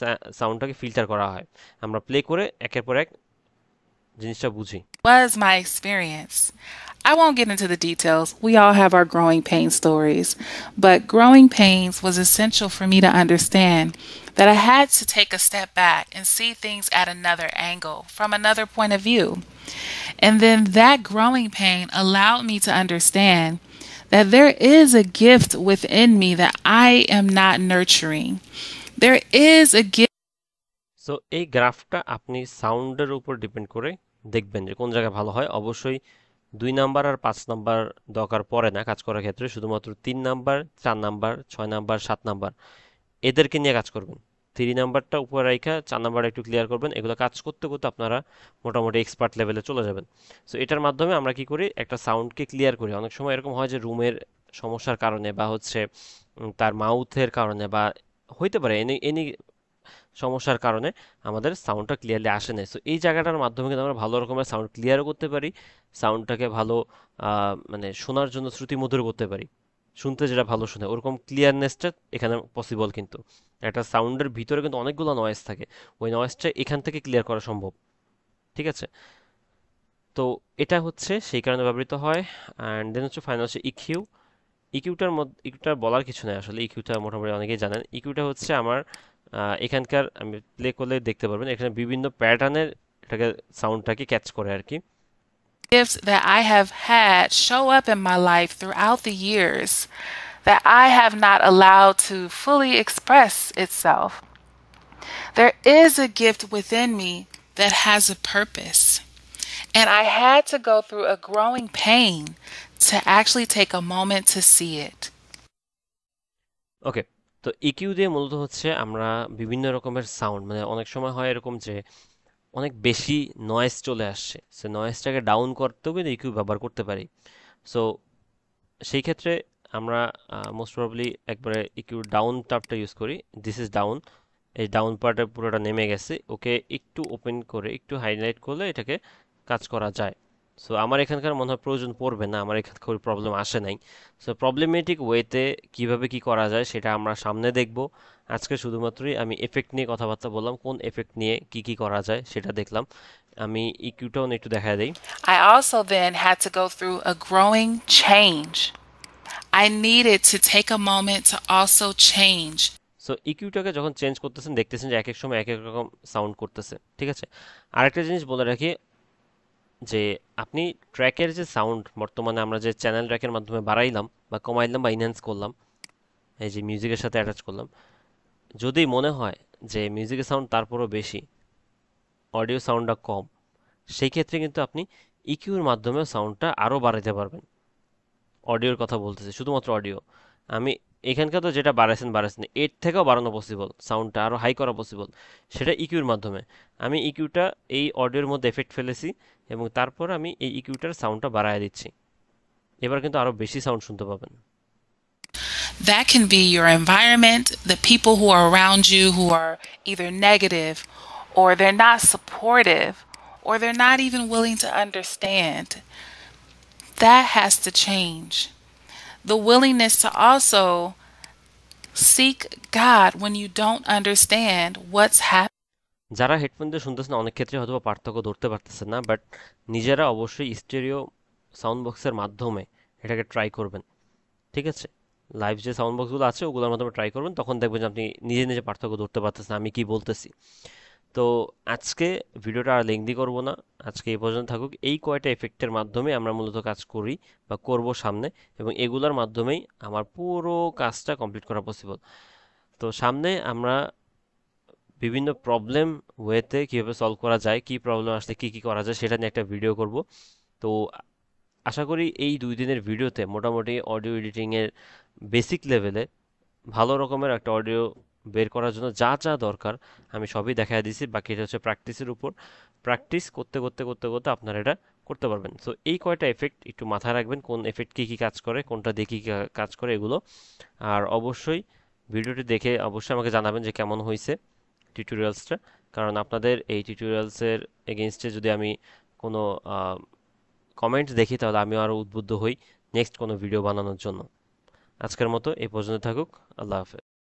সাউন্ডটাকে ফিল্টার করা হয়। আমরা প্লে করে একের পর এক জিনিসটা বুঝি। was my experience. I won't get into the details. We all have our growing pain stories, but growing pains was essential for me to understand that I had to take a step back and see things at another angle, from another point of view. And then that growing pain allowed me to understand that there is a gift within me that I am not nurturing. There is a gift. So এই গ্রাফটা আপনি সাউন্ডের উপর depend করে দেখবেন যে কোন জায়গায় ভালো হয়। অবশ্যই 2 নাম্বার আর 5 নাম্বার দরকার পড়ে না কাজ করার ক্ষেত্রে, শুধুমাত্র 3 নাম্বার, 4 নাম্বার, 6 নাম্বার, 7 নাম্বার এদেরকে নিয়ে কাজ করবেন। 3 নাম্বারটা উপরে রাখা, 4 নাম্বারটা একটু ক্লিয়ার করবেন। এগুলো কাজ করতে করতে আপনারা মোটামুটি এক্সপার্ট লেভেলে চলে যাবেন। সো এটার মাধ্যমে আমরা কি করি, একটা সাউন্ডকে ক্লিয়ার করি। অনেক সময় এরকম হয় যে রুমের সমস্যার কারণে বা হচ্ছে তার মাউথের কারণে বা হইতে পারে এনি এনি সমস্যার কারণে আমাদের সাউন্ডটা ক্লিয়ারলি আসে না। সো এই জায়গাটার মাধ্যমে কিন্তু আমরা ভালো রকমের সাউন্ড ক্লিয়ারও করতে পারি, সাউন্ডটাকে ভালো মানে শোনার জন্য শ্রুতিমধুর করতে পারি। শুনতে যেটা ভালো শোনে ওরকম ক্লিয়ারনেসটা এখানে পসিবল। কিন্তু একটা সাউন্ডের ভিতরে কিন্তু অনেকগুলো নয়েজ থাকে, ওই নয়েজটা এখান থেকে ক্লিয়ার করা সম্ভব। ঠিক আছে, তো এটা হচ্ছে সেই কারণে ব্যবহৃত হয়। অ্যান্ড দেন হচ্ছে ফাইনাল হচ্ছে ইকিউ। ইকিউটার মধ্যে ইকিউটা বলার কিছু নেই আসলে, ইকিউটা মোটামুটি অনেকেই জানেন। ইকিউটা হচ্ছে আমার এখানকার, আমি প্লে করলে দেখতে পারবেন এখানে বিভিন্ন প্যাটার্নের এটাকে সাউন্ডটাকে ক্যাচ করে আর কি। Gifts that I have had show up in my life throughout the years that I have not allowed to fully express itself. There is a gift within me that has a purpose. And I had to go through a growing pain to actually take a moment to see it. ওকে, তো EQ দিয়ে মূলত হচ্ছে আমরা বিভিন্ন রকমের sound, মানে অনেক সময় হয় এরকম যে অনেক বেশি নয়েজ চলে আসছে, সে নয়েজটাকে ডাউন করতেও কিন্তু ইকিউ ব্যবহার করতে পারি। সো সেই ক্ষেত্রে আমরা মোস্ট প্রবাবলি একবারে ইকিউ ডাউন টার্বটা ইউজ করি। দিস ইজ ডাউন, এই ডাউন পার্টে পুরোটা নেমে গেছে, ওকে একটু ওপেন করে একটু হাইলাইট করলে এটাকে কাজ করা যায়। সো আমার এখানকার মনে হয় প্রয়োজন পড়বে না, আমার এখানকার কোনো প্রবলেম আসে নাই। সো প্রবলেমেটিক ওয়েতে কিভাবে কি করা যায় সেটা আমরা সামনে দেখব। আজকে শুধুমাত্রই আমি এফেক্ট নিয়ে কথাবার্তা বললাম, কোন এফেক্ট নিয়ে কি কি করা যায় সেটা দেখলাম। আমি ইকিউটাও একটু দেখা দেই। I also then had to go through a growing change. I needed to take a moment to also change. So ইকিউটাকে যখন চেঞ্জ করতেছেন দেখতেছেন যে এক এক সময় এক এক রকম সাউন্ড করতেছে। ঠিক আছে, আরেকটা জিনিস বলে রাখি যে আপনি ট্র্যাকের যে সাউন্ড বর্তমানে আমরা যে চ্যানেল ট্র্যাকের মাধ্যমে বাড়াইলাম বা কমাইলাম বা ইনহ্যান্স করলাম, এই যে মিউজিকের সাথে অ্যাটাচ করলাম, যদি মনে হয় যে মিউজিকের সাউন্ড তারপরও বেশি, অডিও সাউন্ডটা কম, সেই ক্ষেত্রে কিন্তু আপনি ইকিউর মাধ্যমে সাউন্ডটা আরও বাড়াতে পারবেন। অডিওর কথা বলতেছি, শুধুমাত্র অডিও। আমি এখানকার তো যেটা বাড়াইছেন বাড়াইছেন, এর থেকেও বাড়ানো পসিবল, সাউন্ডটা আরও হাই করা পসিবল, সেটা ইকিউর মাধ্যমে। আমি ইকিউটা এই অডিওর মধ্যে এফেক্ট ফেলেছি এবং তারপর আমি এই ইকিউটার সাউন্ডটা বাড়ায় দিচ্ছি, এবার কিন্তু আরও বেশি সাউন্ড শুনতে পাবেন। That can be your environment, the people who are around you who are either negative or they're not supportive or they're not even willing to understand. That has to change. The willingness to also seek God when you don't understand what's happening. যারা headphone দিয়ে শুনতেছেন অনেক ক্ষেত্রে হয়তো বা পার্থক্য ধরতে পারতেছেন না, বাট নিজেরা অবশ্যই স্টেরিও সাউন্ড বক্সের মাধ্যমে এটাকে ট্রাই করবেন। ঠিক আছে, লাইভ যে সাউন্ড বক্সগুলো আছে ওগুলোর মাধ্যমে ট্রাই করবেন, তখন দেখবেন যে আপনি নিজে নিজে পার্থক্য ধরতে পারতেছেন আমি কি বলতেছি। তো আজকে ভিডিওটা আর লেংদি করব না, আজকে এই পর্যন্ত থাকুক। এই কয়টা এফেক্টের মাধ্যমে আমরা মূলত কাজ করি বা করব সামনে, এবং এগুলোর মাধ্যমেই আমার পুরো কাজটা কমপ্লিট করা পসিবল। তো সামনে আমরা বিভিন্ন প্রবলেম ওয়েতে কীভাবে সলভ করা যায়, কি প্রবলেম আসলে কি কি করা যায় সেটা নিয়ে একটা ভিডিও করব। তো আশা করি এই 2 দিনের ভিডিওতে মোটামুটি অডিও এডিটিংয়ের বেসিক লেভেলে ভালো রকমের একটা অডিও বের করার জন্য যা যা দরকার আমি সবই দেখাই দিয়েছি। বাকি এটা হচ্ছে প্র্যাকটিসের উপর, প্র্যাকটিস করতে করতে করতে করতে আপনারা এটা করতে পারবেন। সো এই কয়টা এফেক্ট একটু মাথায় রাখবেন, কোন এফেক্ট কী কী কাজ করে, কোনটা দিয়ে কী কী কাজ করে এগুলো। আর অবশ্যই ভিডিওটি দেখে অবশ্যই আমাকে জানাবেন যে কেমন হয়েছে টিউটোরিয়ালসটা, কারণ আপনাদের এই টিউটোরিয়ালসের এগেনস্টে যদি আমি কোনো কমেন্ট দেখি তাহলে আমিও আরও উদ্বুদ্ধ হই নেক্সট কোনো ভিডিও বানানোর জন্য। আজকের মতো এই পর্যন্ত থাকুক। আল্লাহ হাফেজ।